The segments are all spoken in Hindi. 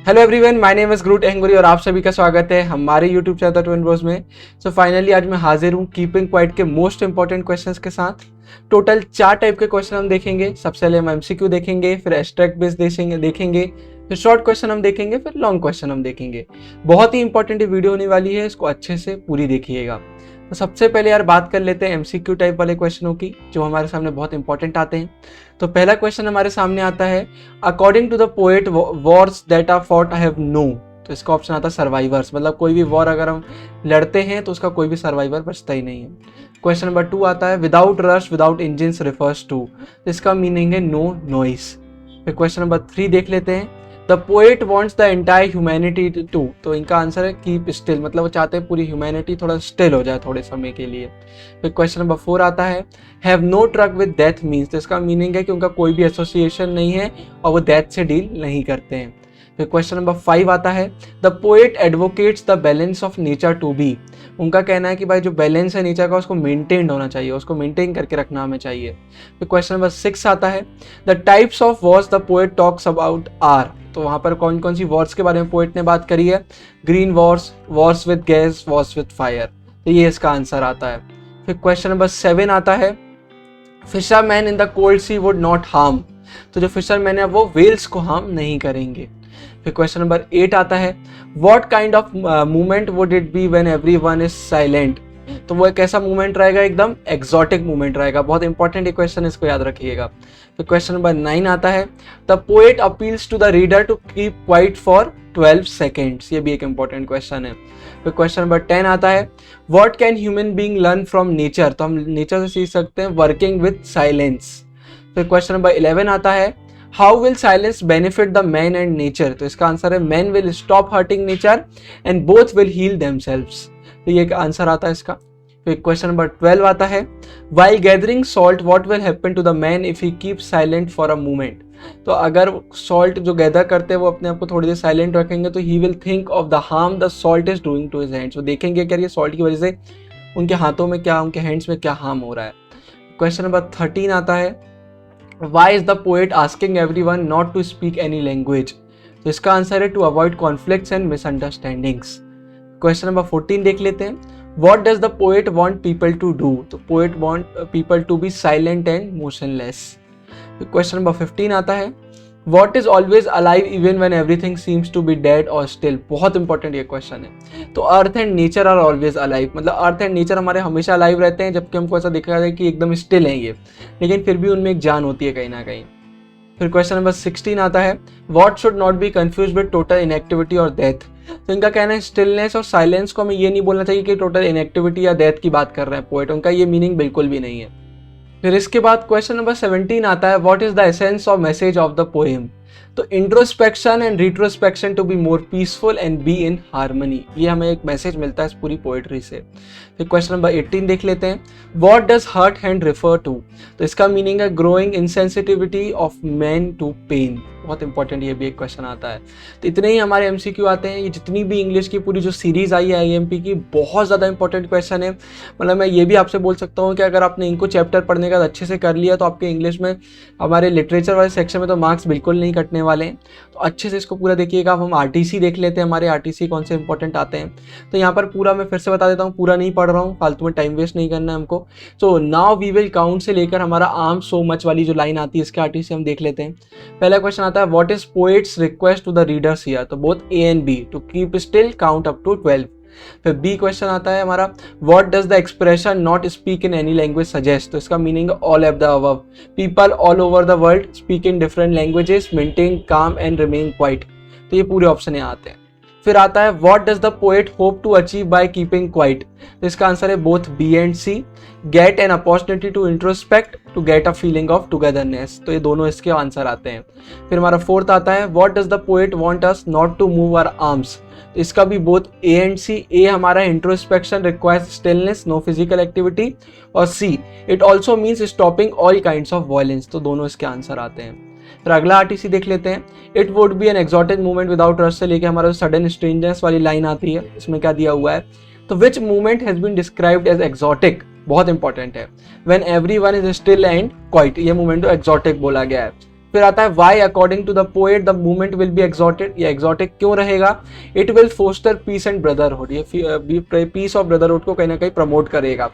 Hello everyone, my name is ग्रूट एंगुरी और आप सभी का स्वागत है हमारे यूट्यूब चैनल ट्विन ब्रोस में। सो फाइनली आज मैं हाजिर हूँ कीपिंग क्वाइट के मोस्ट इंपॉर्टेंट क्वेश्चंस के साथ। टोटल 4 टाइप के क्वेश्चन हम देखेंगे। सबसे पहले हम एमसीक्यू देखेंगे, फिर एब्स्ट्रैक्ट बेस्ड देखेंगे, फिर शॉर्ट क्वेश्चन हम देखेंगे, फिर लॉन्ग क्वेश्चन हम देखेंगे। बहुत ही इंपॉर्टेंट वीडियो होने वाली है, इसको अच्छे से पूरी देखिएगा। तो सबसे पहले यार बात कर लेते हैं एमसीक्यू टाइप वाले क्वेश्चनों की, जो हमारे सामने बहुत इंपॉर्टेंट आते हैं। तो पहला क्वेश्चन हमारे सामने आता है, according to the poet wars that are fought I have no. तो इसका ऑप्शन आता है सर्वाइवर्स, मतलब कोई भी वॉर अगर हम लड़ते हैं तो उसका कोई भी सर्वाइवर बचता ही नहीं है। क्वेश्चन नंबर 2 आता है, without rush without engines refers to. तो इसका मीनिंग है नो नॉइस। फिर क्वेश्चन नंबर 3 देख लेते हैं, the poet wants the entire humanity to. तो इनका आंसर है कीप स्टिल, मतलब वो चाहते हैं पूरी ह्यूमैनिटी थोड़ा स्टिल हो जाए थोड़े समय के लिए। फिर क्वेश्चन नंबर 4 आता है, have no truck with death means. तो इसका मीनिंग है कि उनका कोई भी एसोसिएशन नहीं है और वो डेथ से डील नहीं करते हैं। फिर क्वेश्चन नंबर 5 आता है, the poet advocates the balance of nature to be. उनका कहना है कि भाई जो बैलेंस है नेचर का उसको मेंटेन होना चाहिए, उसको मेंटेन करके रखना हमें चाहिए। फिर क्वेश्चन नंबर 6 आता है, the types of wars the poet talks about are. तो वहाँ पर कौन कौन सी वॉर्स के बारे में पोएट ने बात करी है, green Wars, Wars with gas, Wars with fire. तो ये इसका आंसर आता है। फिर क्वेश्चन नंबर 7 आता है, fisherman in the cold sea would not harm. तो जो फिशरमैन है वो व्हेल्स को हार्म नहीं करेंगे। फिर क्वेश्चन नंबर 8 आता है, what kind of movement would it be when everyone is silent. तो वो एक ऐसा मूवमेंट रहेगा, एकदम एक्सोटिक मूवमेंट रहेगा। बहुत इंपॉर्टेंट ये क्वेश्चन, इसको याद रखिएगा। फिर क्वेश्चन नंबर 9 आता है, the poet appeals to the reader to keep quiet for 12 seconds. ये भी एक इंपॉर्टेंट क्वेश्चन है। फिर क्वेश्चन नंबर 10 आता है, what can human being learn from nature. तो हम नेचर से सीख सकते हैं वर्किंग विद साइलेंस। फिर क्वेश्चन नंबर 11 आता है, how will silence benefit the man and nature. तो इसका आंसर है, man will stop hurting nature and both will heal themselves. तो ये आंसर आता है इसका। फिर क्वेश्चन नंबर 12 आता है, while gathering salt what will happen to the man if he keep silent for a moment. तो अगर सॉल्ट जो गैदर करते हैं वो अपने आप को थोड़ी देर साइलेंट रखेंगे तो he will think of the harm the salt is doing to his hands. वो देखेंगे कि ये सॉल्ट की वजह से उनके हाथों में क्या, उनके हैंड्स में क्या हार्म हो रहा है। क्वेश्चन नंबर 13 आता है, why is the poet asking everyone not to speak any language. तो इसका आंसर है, to avoid conflicts and misunderstandings. Question number 14 देख लेते हैं, what does the poet want people to do. तो poet want people to be silent and motionless. Question number 15 आता है, what is always alive even when everything seems to be dead और स्टिल। बहुत इंपॉर्टेंट ये क्वेश्चन है। तो earth and nature are always alive, मतलब अर्थ एंड नेचर हमारे हमेशा अलाइव रहते हैं, जबकि हमको ऐसा दिखा जाए कि एकदम स्टिल है ये, लेकिन फिर भी उनमें एक जान होती है कहीं ना कहीं। फिर क्वेश्चन नंबर 16 आता है, what should not be confuse with total inactivity और डेथ। तो इनका कहना है, स्टिलनेस और साइलेंस को हमें ये नहीं बोलना चाहिए कि टोटल इनएक्टिविटी या डेथ की बात कर रहे हैं पोएट, उनका ये मीनिंग बिल्कुल भी नहीं है। फिर इसके बाद क्वेश्चन नंबर 17 आता है, what is the essence of message of the poem. तो introspection and retrospection to be more peaceful and be in harmony, ये हमें एक मैसेज मिलता है इस पूरी पोएट्री से। फिर क्वेश्चन नंबर 18 देख लेते हैं, what does hurt hand refer to. तो इसका मीनिंग है growing insensitivity of man to pain. बहुत इंपॉर्टेंट ये भी एक क्वेश्चन आता है। तो इतने ही हमारे एमसीक्यू आते हैं। ये जितनी भी इंग्लिश की पूरी जो सीरीज आई है आईएमपी की, बहुत ज़्यादा इंपॉर्टेंट क्वेश्चन है। मतलब मैं ये भी आपसे बोल सकता हूँ कि अगर आपने इनको चैप्टर पढ़ने का अच्छे से कर लिया तो आपके इंग्लिश में हमारे लिटरेचर वाले सेक्शन में तो मार्क्स बिल्कुल नहीं कटने वाले हैं। तो अच्छे से इसको पूरा देखिएगा। अब हम आरटीसी देख लेते हैं, हमारे आरटीसी कौन से इंपॉर्टेंट आते हैं। तो यहाँ पर पूरा मैं फिर से बता देता हूँ, पूरा नहीं पढ़ रहा हूँ, फालतू में टाइम वेस्ट नहीं करना है हमको। So now we will count से लेकर हमारा आर्म सो मच वाली जो लाइन आती है इसके आरटीसी हम देख लेते हैं। पहला क्वेश्चन आता है, what is poet's request to the readers here. तो both A and B, to keep still, count up to 12। फिर बी क्वेश्चन आता है हमारा, what does the expression not speak in any language suggest. तो इसका meaning all of the above, people all over the world speak in different languages, maintain calm and remain quiet. तो ये पूरे ऑप्शन यहाँ आते हैं। फिर आता है, what does the poet hope to achieve by keeping quiet. तो इसका आंसर है both B and C, get an opportunity to introspect, to get a feeling of togetherness. तो ये दोनों इसके आंसर आते हैं। फिर हमारा फोर्थ आता है, what does the poet want us not to move our arms. तो इसका भी both A and C, A हमारा introspection requires stillness, no physical activity, और C it also means stopping all kinds of violence. तो दोनों इसके आंसर आते हैं। फिर अगला आरटीसी देख लेते हैं, it would be an exotic movement without rush से लेके हमारा सडन स्ट्रेंजर्स वाली लाइन आती है। इसमें क्या दिया हुआ है, तो which movement has been described as exotic. बहुत इंपॉर्टेंट है, when everyone is still and quiet, ये मूवमेंट को एक्सोटिक बोला गया है। फिर आता है why according to the poet the movement will be exotic, या एक्सॉटिक क्यों रहेगा? It will foster peace and brotherhood, ये पीस और ब्रदरहुड को कहीं ना कहीं प्रमोट करेगा।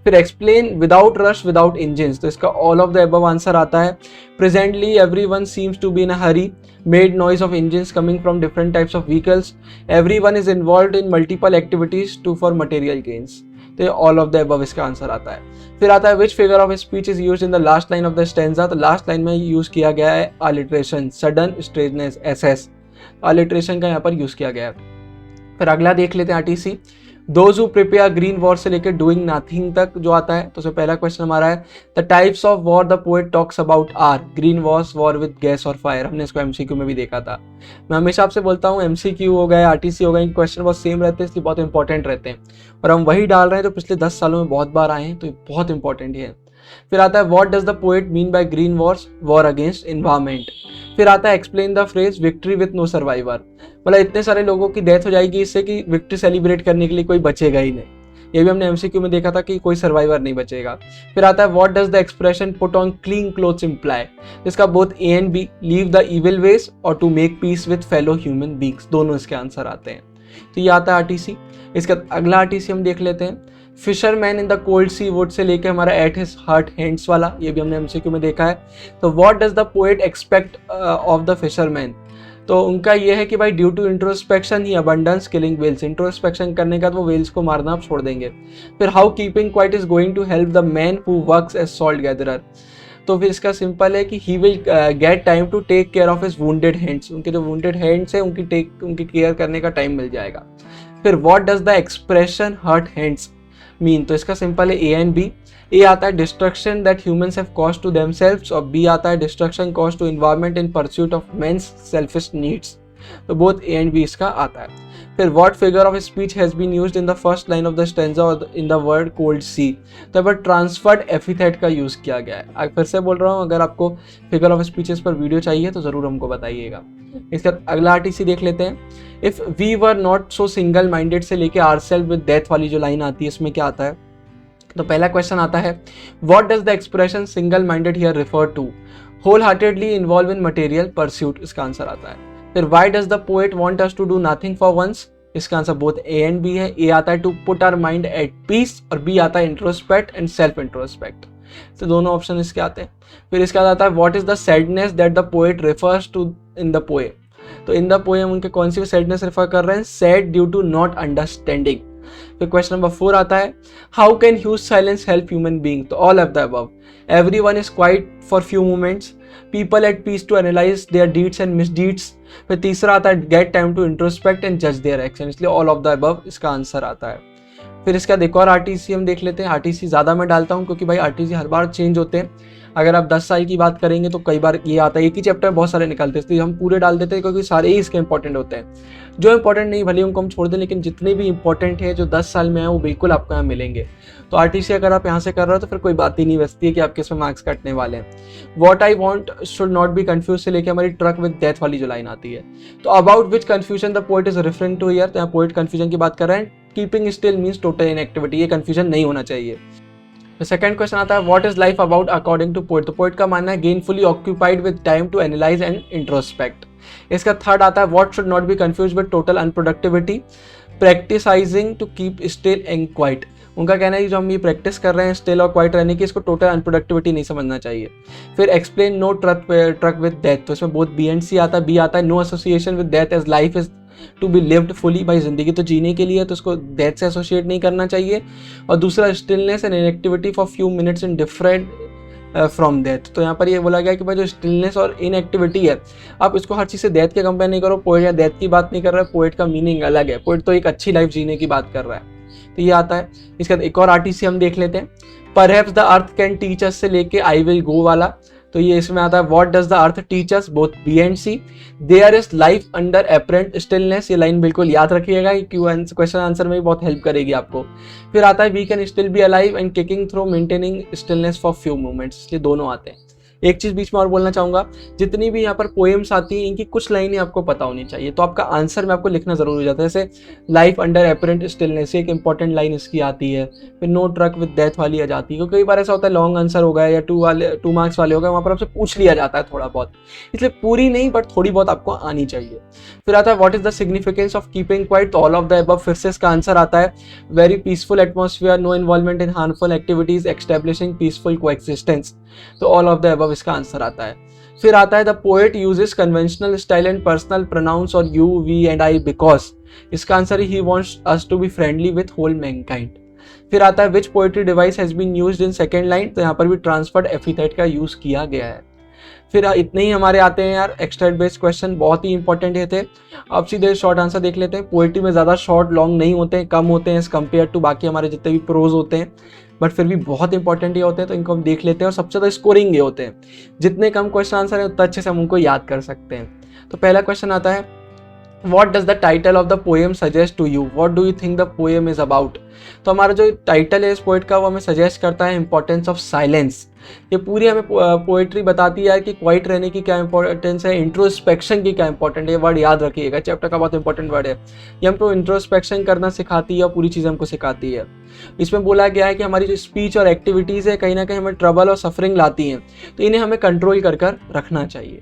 फिर explain without rush without engine, तो इसका all of the above answer आता है। Presently everyone seems to be in a hurry, made noise of engines coming from different types of vehicles, everyone is involved in multiple activities to for material gains, तो ये ऑल ऑफ द अबव इसका आंसर आता है। फिर आता है which figure of speech is used in the last line of the stanza, तो लास्ट लाइन में यूज किया गया है alliteration, sudden straightness, SS, alliteration का यहाँ पर यूज किया गया है। फिर अगला देख लेते हैं RTC, those who prepare green war से लेकर डूइंग नथिंग तक जो आता है। तो पहला क्वेश्चन हमारा है the types of war the poet talks about are green wars, war with gas और फायर। हमने इसको एमसीक्यू में भी देखा था। मैं हमेशा आपसे बोलता हूँ एमसीक्यू हो गए, आरटीसी हो गए, क्वेश्चन बहुत सेम रहते हैं, इसलिए बहुत इंपॉर्टेंट रहते हैं, और हम वही डाल रहे हैं जो पिछले 10 सालों में बहुत बार आए हैं, तो बहुत इंपॉर्टेंट है। फिर आता है what does the poet mean by green wars, war against environment. फिर आता है explain the phrase victory with no survivor, मतलब इतने सारे लोगों की डेथ हो जाएगी इससे कि विक्ट्री सेलिब्रेट करने के लिए कोई बचेगा ही नहीं। ये भी हमने एमसीक्यू में देखा था कि कोई सर्वाइवर नहीं बचेगा। फिर आता है what does the expression put on clean clothes imply, इसका both A and B, leave the evil ways और to make peace with fellow human beings, दोनों इसके आंसर आते हैं। तो ये आता है आरटीसी। इसका अगला आरटीसी हम देख लेते हैं, fisherman in the cold sea would से लेके हमारा एट हिज हर्ट हैंड्स वाला, ये भी हमने एमसीक्यू में देखा है। तो what does the poet expect of the fisherman, तो उनका ये है कि भाई due to introspection he abandons killing whales, introspection करने का तो वो वेल्स को मारना आप छोड़ देंगे। फिर how keeping quiet is going to help the man who works as salt gatherer, तो फिर इसका सिंपल है कि he will get time to take care of his wounded hands, उनके जो वुंडेड हैंड्स है उनकी केयर करने का टाइम मिल जाएगा। फिर what does the expression hurt hands mean, तो इसका सिंपल है ए एंड बी। ए आता है destruction that humans have caused to themselves, और बी आता है destruction caused to environment in pursuit of man's selfish needs, तो बोथ ए एंड बी इसका आता है। फिर what figure of speech has been used in the first line of the stanza और in the word cold sea, तो यहाँ पर ट्रांसफर्ड एपिथेट का यूज किया गया है। फिर से बोल रहा हूँ, अगर आपको फिगर ऑफ स्पीचेस पर वीडियो चाहिए तो जरूर हमको बताइएगा। इसका अगला आरटीसी देख लेते हैं, if we were not so single minded से लेके आरसेल्फ विद डेथ वाली जो लाइन आती है इसमें क्या आता है। तो पहला क्वेश्चन आता है what does the expression single minded here refer to, whole heartedly involve in material pursuit, इसका आंसर आता है। फिर why does the poet want us to do nothing for once, इसका answer both A and B है। ए आता है to put our mind at peace, और बी आता है इंट्रोस्पेक्ट एंड सेल्फ इंट्रोस्पेक्ट, तो दोनों ऑप्शन इसके आते हैं। फिर इसके बाद आता है what is the sadness that the poet refers to in the poem, तो इन द पोएम उनके कौन सी सैडनेस रेफर कर रहे हैं, sad due to not understanding. फिर क्वेश्चन नंबर 4 आता है how can huge silence help human being, तो all of the above, everyone is quiet for few moments, people at peace to analyse their deeds and misdeeds. फिर तीसरा आता है get time to introspect and जज देयर एक्शन, इसलिए ऑल ऑफ द अबव इसका आंसर आता है। फिर इसका एक और आरटीसी हम देख लेते हैं। आरटीसी ज़्यादा मैं डालता हूँ क्योंकि भाई आरटीसी हर बार चेंज होते हैं। अगर आप 10 साल की बात करेंगे तो कई बार ये आता है, एक ही चैप्टर में बहुत सारे निकलते हैं, इसलिए हम पूरे डाल देते हैं क्योंकि सारे ही इसके इंपॉर्टेंट होते हैं। जो इंपॉर्टेंट नहीं भले उनको हम छोड़ दें, लेकिन जितने भी इंपॉर्टेंट है जो 10 साल में है वो बिल्कुल आपको यहाँ मिलेंगे। तो आरटीसी अगर आप यहाँ से कर रहे हो तो फिर कोई बात ही नहीं बचती है कि आपके इसमें मार्क्स कटने वाले हैं। What I want should not be confuse से लेके हमारी ट्रक विद डेथ वाली जो लाइन आती है, तो about which confusion the poet is referring to here, तो यहाँ पोएट कंफ्यूजन की बात कर रहे हैं। Keeping still means total inactivity, ये कंफ्यूजन नहीं होना चाहिए। सेकंड क्वेश्चन आता है what is life about according to poet, तो पोएट का मानना है gainfully occupied with time to analyse and introspect. इसका थर्ड आता है what should not be confuse with total unproductivity, practising to keep still and quite. उनका कहना है कि जो हम ये प्रैक्टिस कर रहे हैं स्टिल और क्वाइट रहने की, इसको टोटल अनप्रोडक्टिविटी नहीं समझना चाहिए। फिर explain no truck with death, तो इसमें बोथ बी एंड सी आता है। बी आता है no association with death as life is to be lived fully, भाई जिंदगी तो जीने के लिए, तो उसको डेथ से एसोसिएट नहीं करना चाहिए। और दूसरा stillness and inactivity for few minutes in different from death, तो यहाँ पर ये बोला गया कि भाई जो स्टिलनेस और इनएक्टिविटी है आप इसको हर चीज़ से डेथ के कंपेयर नहीं करो। पोएट या डेथ की बात नहीं कर रहा है, पोएट का मीनिंग अलग है। पोएट तो एक अच्छी लाइफ जीने की बात कर रहा है, तो ये आता है। इसका एक और आरटीसी हम देख लेते हैं, perhaps the earth can teach us से लेके आई विल गो वाला, तो ये इसमें आता है what does the earth teach us, both B and C. There is life under apparent stillness, ये लाइन बिल्कुल याद रखिएगा, क्वेश्चन आंसर में भी बहुत हेल्प करेगी आपको। फिर आता है we can still be alive and kicking through maintaining stillness for few moments, इसलिए दोनों आते हैं। एक चीज़ बीच में और बोलना चाहूँगा, जितनी भी यहाँ पर पोएम्स आती हैं इनकी कुछ लाइनें आपको पता होनी चाहिए, तो आपका आंसर में आपको लिखना ज़रूरी हो जाता है। जैसे लाइफ अंडर एपरेंट स्टिलनेस, एक इंपॉर्टेंट लाइन इसकी आती है। फिर नो ट्रक विद डेथ वाली आ जाती है, क्योंकि कई बार ऐसा होता है लॉन्ग आंसर हो गया या 2 मार्क्स वाले हो गए, वहाँ पर आपसे पूछ लिया जाता है थोड़ा बहुत, इसलिए पूरी नहीं बट थोड़ी बहुत आपको आनी चाहिए। फिर आता है what is the significance of keeping quiet, तो ऑल ऑफ द अबव। फिर से इसका आंसर आता है very peaceful atmosphere, no involvement in harmful activities, establishing peaceful coexistence, तो ऑल ऑफ द अबव इसका आंसर आता है। फिर आता है the poet uses conventional style and personal pronouns और you, we and I because, इसका answer he wants us to be friendly with whole Mankind. फिर आता है which poetry device has been used in second line, तो यहाँ पर भी ट्रांसफर्ड एपिथेट का यूज किया गया है। फिर इतने ही हमारे आते हैं यार एक्सट्रैक्ट बेस्ड क्वेश्चन, बहुत ही इंपॉर्टेंट ये थे। अब सीधे शॉर्ट आंसर देख लेते हैं। पोएट्री में ज़्यादा शॉर्ट लॉन्ग नहीं होते हैं, कम होते हैं एज कम्पेयर टू बाकी हमारे जितने भी प्रोज होते हैं, बट फिर भी बहुत इंपॉर्टेंट ये होते हैं, तो इनको हम देख लेते हैं। और सबसे ज़्यादा स्कोरिंग ये होते हैं, जितने कम क्वेश्चन आंसर है उतना अच्छे से हम उनको याद कर सकते हैं। तो पहला क्वेश्चन आता है What does the title of the poem suggest to you? What do you think the poem is about? तो हमारा जो टाइटल है इस पोएट का वो हमें सजेस्ट करता है इंपॉर्टेंस ऑफ साइलेंस। ये पूरी हमें पोएट्री बताती है कि क्वाइट रहने की क्या इंपॉर्टेंस है, इंट्रोस्पेक्शन की क्या इंपॉर्टेंट है। ये वर्ड याद रखिएगा, चैप्टर का बहुत इंपॉर्टेंट वर्ड है। ये हमको इंट्रोस्पेक्शन करना सिखाती है और पूरी चीज़ हमको सिखाती है। इसमें बोला गया है कि हमारी जो स्पीच और एक्टिविटीज़ है कहीं ना कहीं हमें ट्रबल और सफरिंग लाती हैं, तो इन्हें हमें कंट्रोल कर रखना चाहिए।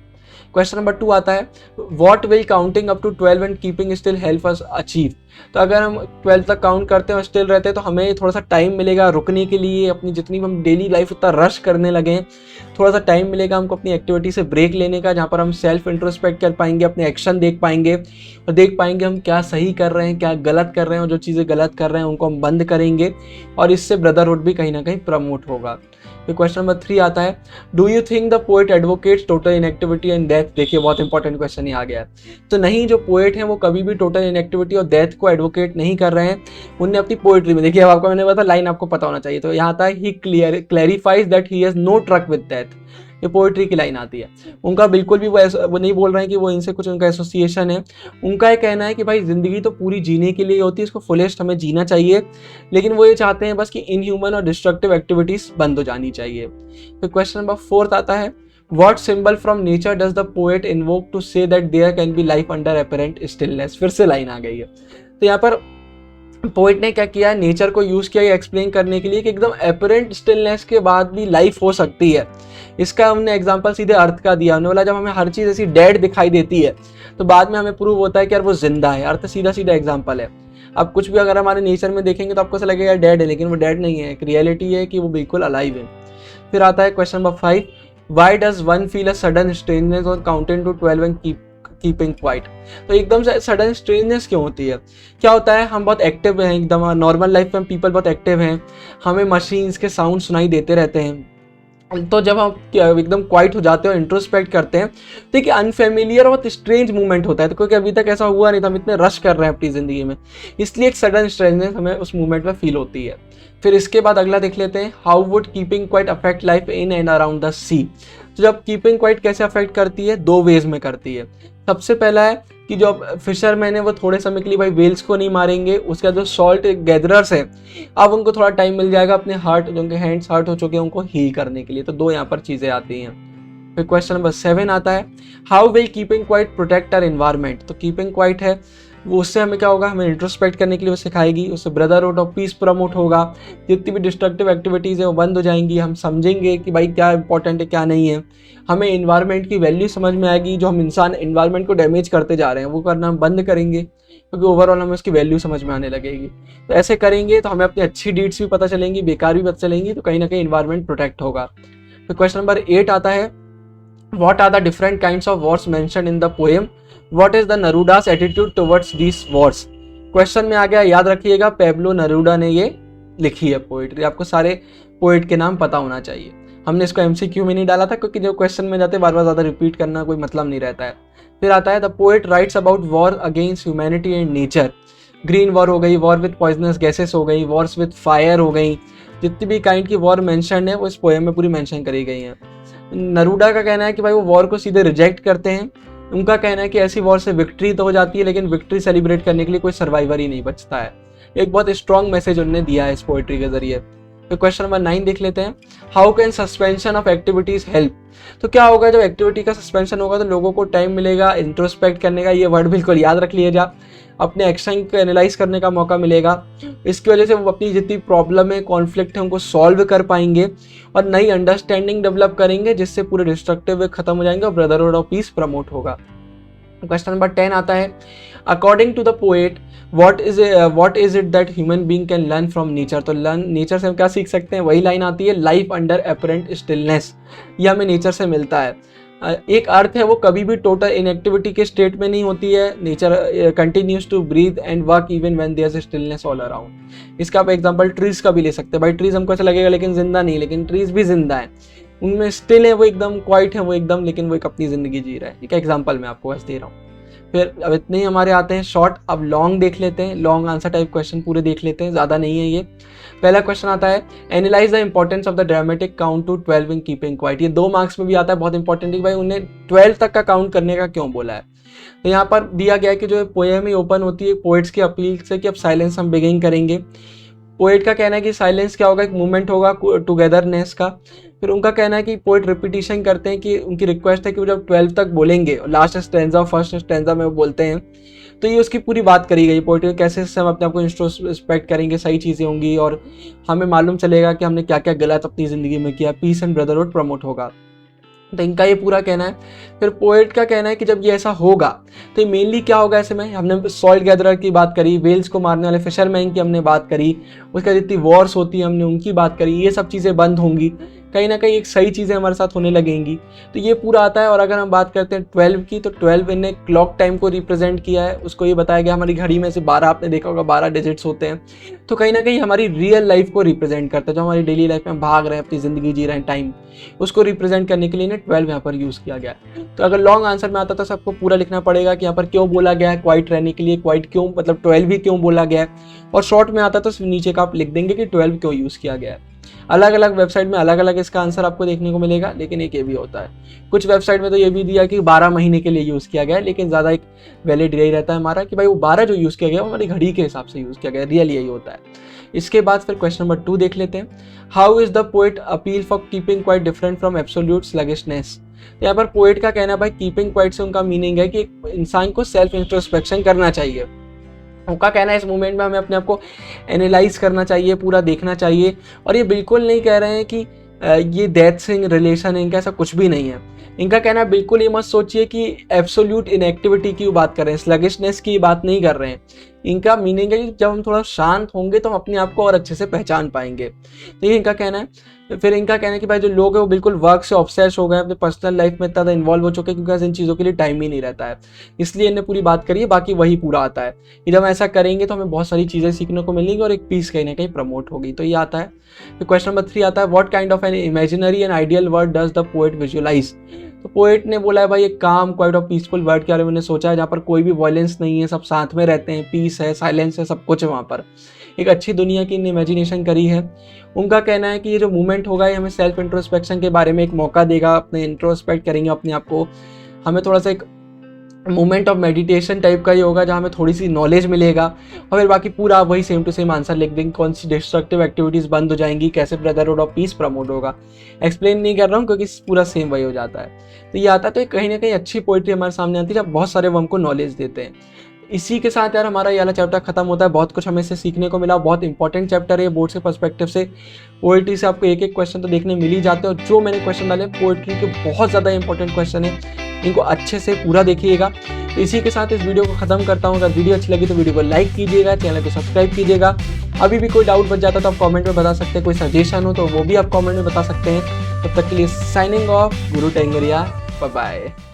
क्वेश्चन नंबर 2 आता है what will counting up to 12 and keeping still help us achieve, तो अगर हम 12 तक काउंट करते हैं और स्टिल रहते हैं तो हमें थोड़ा सा टाइम मिलेगा रुकने के लिए। अपनी जितनी भी हम डेली लाइफ उतना रश करने लगे, थोड़ा सा टाइम मिलेगा हमको अपनी एक्टिविटी से ब्रेक लेने का, जहाँ पर हम सेल्फ इंट्रोस्पेक्ट कर पाएंगे, अपने एक्शन देख पाएंगे और देख पाएंगे हम क्या सही कर रहे हैं, क्या गलत कर रहे हैं, और जो चीज़ें गलत कर रहे हैं उनको हम बंद करेंगे और इससे ब्रदरहुड भी कहीं ना कहीं प्रमोट होगा। फिर क्वेश्चन नंबर 3 आता है do you think the poet advocates total inactivity and death, देखिए बहुत इंपॉर्टेंट क्वेश्चन ही आ गया है। तो नहीं, जो पोएट हैं वो कभी भी टोटल इनएक्टिविटी और डेथ को एडवोकेट नहीं कर रहे हैं, उनने अपनी पोएट्री में, देखिए अब आपको मैंने बताया लाइन आपको पता होना चाहिए, तो यहाँ आता है he clarifies that he has no truck with death, ये पोएट्री की लाइन आती है। उनका बिल्कुल भी वो नहीं बोल रहे हैं कि वो इनसे कुछ उनका एसोसिएशन है। उनका ये कहना है कि भाई ज़िंदगी तो पूरी जीने के लिए होती है, इसको फुलेस्ट हमें जीना चाहिए, लेकिन वो ये चाहते हैं बस कि इनह्यूमन और डिस्ट्रक्टिव एक्टिविटीज़ बंद हो जानी चाहिए। फिर क्वेश्चन नंबर 4 आता है what symbol from nature does the poet invoke to say that there can be life under apparent stillness, फिर से लाइन आ गई है। तो यहाँ पर पोइट ने क्या किया है, नेचर को यूज़ किया है एक्सप्लेन करने के लिए कि एकदम एपरेंट स्टिलनेस के बाद भी लाइफ हो सकती है। इसका हमने एग्जांपल सीधे अर्थ का दिया, हमने बोला जब हमें हर चीज़ ऐसी डेड दिखाई देती है तो बाद में हमें प्रूव होता है कि यार वो जिंदा है। अर्थ सीधा सीधा एग्जांपल है। अब कुछ भी अगर हमारे नेचर में देखेंगे तो आपको ऐसा लगेगा डेड है, लेकिन वो डेड नहीं है, एक रियलिटी है कि वो बिल्कुल अलाइव है। फिर आता है question number 5 why does one feel a sudden strangeness और counting to 12 and keeping quiet, तो एकदम से सडन स्ट्रेंजनेस क्यों होती है? क्या होता है, हम बहुत एक्टिव हैं, एकदम नॉर्मल लाइफ में पीपल बहुत एक्टिव हैं, हमें मशीन्स के साउंड सुनाई देते रहते हैं, तो जब हम एकदम क्वाइट हो जाते हैं और इंट्रोस्पेक्ट करते हैं तो एक अनफेमिलियर और बहुत स्ट्रेंज मूवमेंट होता है, तो क्योंकि अभी तक ऐसा हुआ नहीं था, हम इतने रश कर रहे हैं अपनी ज़िंदगी में, इसलिए एक सडन स्ट्रेंजनेस हमें उस मूवमेंट में फील होती है। फिर इसके बाद अगला देख लेते हैं how would keeping quiet affect life in and around the sea, तो जब कीपिंग क्वाइट कैसे अफेक्ट करती है, 2 वेज में करती है। सबसे पहला है कि जो फिशरमैन है वो थोड़े समय के लिए भाई वेल्स को नहीं मारेंगे, उसका जो सॉल्ट गैदरर्स है अब उनको थोड़ा टाइम मिल जाएगा अपने हार्ट, जो उनके हैंड्स हर्ट हो चुके हैं उनको हील करने के लिए, तो 2 यहाँ पर चीज़ें आती हैं। फिर क्वेश्चन नंबर 7 आता है how will keeping quiet protect our environment, तो कीपिंग क्वाइट है वो उससे हमें क्या होगा, हमें इंट्रोस्पेक्ट करने के लिए वो सिखाएगी, उससे ब्रदरहुड और पीस प्रमोट होगा, जितनी भी डिस्ट्रक्टिव एक्टिविटीज़ है वो बंद हो जाएंगी, हम समझेंगे कि भाई क्या इंपॉर्टेंट है क्या नहीं है, हमें इन्वायरमेंट की वैल्यू समझ में आएगी, जो हम इंसान इन्वायरमेंट को डैमेज करते जा रहे हैं वो करना हम बंद करेंगे, क्योंकि ओवरऑल हमें उसकी वैल्यू समझ में आने लगेगी। तो ऐसे करेंगे तो हमें अपनी अच्छी डीड्स भी पता चलेंगी, बेकार भी पता चलेंगी, तो कहीं ना कहीं इन्वायरमेंट प्रोटेक्ट होगा। फिर क्वेश्चन नंबर 8 आता है what are the different kinds of wars mentioned in the poem, what is the Neruda's attitude towards these wars, question में आ गया, याद रखिएगा पेब्लो नरूडा ने ये लिखी है पोएट्री, आपको सारे पोएट के नाम पता होना चाहिए। हमने इसको एमसीक्यू में नहीं डाला था क्योंकि जो क्वेश्चन में जाते बार बार ज़्यादा रिपीट करना कोई मतलब नहीं रहता है। फिर आता है the poet writes about war against humanity and nature, green war हो गई, वॉर विद पॉइजनस गैसेस हो गई, वॉर्स विद फायर हो गई, जितनी भी काइंड की वॉर मेंशन है वो इस पोएम में पूरी मेंशन करी गई हैं। नरूडा का कहना है कि भाई वो वॉर को सीधे रिजेक्ट करते हैं, उनका कहना है कि ऐसी वॉर से विक्ट्री तो हो जाती है लेकिन विक्ट्री सेलिब्रेट करने के लिए कोई सर्वाइवर ही नहीं बचता है। एक बहुत स्ट्रॉन्ग मैसेज उन्होंने दिया है इस पोएट्री के जरिए। तो क्वेश्चन नंबर 9 देख लेते हैं, how can suspension of activities help. तो क्या होगा जब एक्टिविटी का सस्पेंशन होगा तो लोगों को टाइम मिलेगा इंट्रोस्पेक्ट करने का, ये वर्ड बिल्कुल याद रख लीजिए, अपने एक्शन को एनालाइज करने का मौका मिलेगा। इसकी वजह से वो अपनी जितनी प्रॉब्लम है, कॉन्फ्लिक्ट है, उनको सॉल्व कर पाएंगे और नई अंडरस्टैंडिंग डेवलप करेंगे, जिससे पूरे डिस्ट्रक्टिव वे खत्म हो जाएंगे और ब्रदरहुड ऑफ पीस प्रमोट होगा। क्वेश्चन नंबर 10 आता है, according to the poet what is it that human being can learn from nature. तो लर्न नेचर से हम क्या सीख सकते हैं, वही लाइन आती है, लाइफ अंडर अपरेंट स्टिलनेस, ये हमें नेचर से मिलता है। एक अर्थ है वो कभी भी टोटल इनएक्टिविटी के स्टेट में नहीं होती है, nature continues to breathe and work even when there is stillness all around. इसका आप एग्जांपल ट्रीज का भी ले सकते हैं, भाई ट्रीज हमको ऐसा लगेगा लेकिन जिंदा नहीं, लेकिन ट्रीज भी जिंदा है, उनमें स्टिल है, वो एकदम क्वाइट है, वो एकदम, लेकिन वो एक अपनी जिंदगी जी रहा है। एक एग्जांपल मैं आपको बस दे रहा हूँ। फिर अब इतने ही हमारे आते हैं शॉर्ट, अब लॉन्ग देख लेते हैं, लॉन्ग आंसर टाइप क्वेश्चन पूरे देख लेते हैं, ज़्यादा नहीं है ये। पहला क्वेश्चन आता है, analyse the importance of the dramatic count to 12 in keeping quiet. ये 2 मार्क्स में भी आता है, बहुत इंपॉर्टेंट है भाई उन्हें 12 तक का काउंट करने का क्यों बोला है। तो यहाँ पर दिया गया है कि जो पोएम ही ओपन होती है पोएट्स की अपील से कि अब साइलेंस हम बिगिन करेंगे। पोएट का कहना है कि साइलेंस क्या होगा, एक मूवमेंट होगा टुगेदरनेस का। फिर उनका कहना है कि पोएट रिपीटिशन करते हैं कि उनकी रिक्वेस्ट है कि वो जब 12 तक बोलेंगे, लास्ट स्टैंजा फर्स्ट स्टैंजा में वो बोलते हैं, तो ये उसकी पूरी बात करी गई पोएट कैसे हम अपने आप को इंट्रोस्पेक्ट करेंगे, सही चीज़ें होंगी और हमें मालूम चलेगा कि हमने क्या क्या गलत अपनी ज़िंदगी में किया, पीस एंड ब्रदरहुड प्रमोट होगा। तो इनका ये पूरा कहना है। फिर पोएट का कहना है कि जब ये ऐसा होगा तो ये मेनली क्या होगा, ऐसे में हमने सॉइल गैदरर की बात करी, वेल्स को मारने वाले फिशरमैन की हमने बात करी, उसके जितनी वॉर्स होती है हमने उनकी बात करी, ये सब चीज़ें बंद होंगी, कहीं ना कहीं एक सही चीज़ें हमारे साथ होने लगेंगी। तो ये पूरा आता है। और अगर हम बात करते हैं 12 की, तो 12 इन्हें क्लॉक टाइम को रिप्रेजेंट किया है, उसको ये बताया गया हमारी घड़ी में से 12, आपने देखा होगा 12 डिजिट्स होते हैं, तो कहीं ना कहीं हमारी रियल लाइफ को रिप्रेजेंट करता है, जो हमारी डेली लाइफ में भाग रहे हैं, अपनी ज़िंदगी जी रहे हैं, टाइम, उसको रिप्रेजेंट करने के लिए इन्हें 12 यहाँ पर यूज़ किया गया है। तो अगर लॉन्ग आंसर में आता तो सबको पूरा लिखना पड़ेगा कि यहाँ पर क्यों बोला गया है क्वाइट रहने के लिए, क्वाइट क्यों मतलब 12 भी क्यों बोला गया है, और शॉर्ट में आता तो नीचे का आप लिख देंगे कि 12 क्यों यूज़ किया गया है। अलग अलग वेबसाइट में अलग अलग इसका आंसर आपको देखने को मिलेगा, लेकिन एक ये भी होता है, कुछ वेबसाइट में तो ये भी दिया कि 12 महीने के लिए यूज़ किया गया है, लेकिन ज़्यादा एक वैलिड यही रहता है हमारा कि भाई वो 12 जो यूज़ किया गया वो हमारी घड़ी के हिसाब से यूज़ किया गया, रियल यही होता है। इसके बाद फिर क्वेश्चन नंबर 2 देख लेते हैं, how is the poet appeal for keeping quiet different from absolute sluggishness. यहाँ पर पोएट का कहना है भाई कीपिंग क्वाइट से उनका मीनिंग है कि इंसान को सेल्फ इंट्रोस्पेक्शन करना चाहिए। उनका कहना है इस मूवमेंट में हमें अपने आप को एनालाइज करना चाहिए, पूरा देखना चाहिए, और ये बिल्कुल नहीं कह रहे हैं कि ये डेथ से रिलेशन है, इनका ऐसा कुछ भी नहीं है। इनका कहना है बिल्कुल ये मत सोचिए कि एब्सोल्यूट इनएक्टिविटी की बात कर रहे हैं, स्लगिशनेस की बात नहीं कर रहे हैं। इनका मीनिंग है कि जब हम थोड़ा शांत होंगे तो हम अपने आप को और अच्छे से पहचान पाएंगे, तो ये इनका कहना है। फिर इनका कहना है कि भाई जो लोग हैं वो बिल्कुल वर्क से ऑब्सेस हो गए, अपने पर्सनल लाइफ में इतना इन्वॉल्व हो चुके हैं क्योंकि इन चीज़ों के लिए टाइम ही नहीं रहता है, इसलिए इन्हें पूरी बात करिए। बाकी वही पूरा आता है कि जब ऐसा करेंगे तो हमें बहुत सारी चीज़ें सीखने को मिलेंगी और एक पीस कहीं ना कहीं प्रमोट होगी, तो ये आता है। फिर क्वेश्चन नंबर 3 आता है, what kind of an imaginary and ideal world does the poet visualise. तो पोएट ने बोला है भाई एक काम क्वाइट ऑफ पीसफुल वर्ल्ड के बारे में उन्होंने सोचा है, जहाँ पर कोई भी वायलेंस नहीं है, सब साथ में रहते हैं, पीस है, साइलेंस है, सब कुछ है, वहाँ पर एक अच्छी दुनिया की इमेजिनेशन करी है। उनका कहना है कि ये जो मूवमेंट होगा ये हमें सेल्फ इंट्रोस्पेक्शन के बारे में एक मौका देगा, अपने इंट्रोस्पेक्ट करेंगे अपने आप को, हमें थोड़ा सा एक मोमेंट ऑफ मेडिटेशन टाइप का ही होगा जहाँ हमें थोड़ी सी नॉलेज मिलेगा, और फिर बाकी पूरा वही सेम टू सेम आंसर लिख देंगे, कौन सी डिस्ट्रक्टिव एक्टिविटीज़ बंद हो जाएंगी, कैसे ब्रदरहुड ऑफ पीस प्रमोट होगा। एक्सप्लेन नहीं कर रहा हूँ क्योंकि पूरा सेम वही हो जाता है। तो ये आता है, तो कहीं ना कहीं अच्छी पोइट्री हमारे सामने आती है जब बहुत सारे वो हमको नॉलेज देते हैं। इसी के साथ यार हमारा ये वाला चैप्टर खत्म होता है। बहुत कुछ हमें इससे सीखने को मिला, बहुत इंपॉर्टेंट चैप्टर है बोर्ड से पर्सपेक्टिव से। पोएट्री से आपको एक एक क्वेश्चन तो देखने मिल ही जाते हैं, और जो मैंने क्वेश्चन डाले पोएट्री के बहुत ज़्यादा इंपॉर्टेंट क्वेश्चन है, इनको अच्छे से पूरा देखिएगा। तो इसी के साथ इस वीडियो को खत्म करता हूँ। अगर वीडियो अच्छी लगी तो वीडियो को लाइक कीजिएगा, चैनल को सब्सक्राइब कीजिएगा। अभी भी कोई डाउट बच जाता तो आप कमेंट में बता सकते हैं, कोई सजेशन हो तो वो भी आप कमेंट में बता सकते हैं। तब तक के लिए साइनिंग ऑफ, गुरु टेंगरिया, बाय बाय।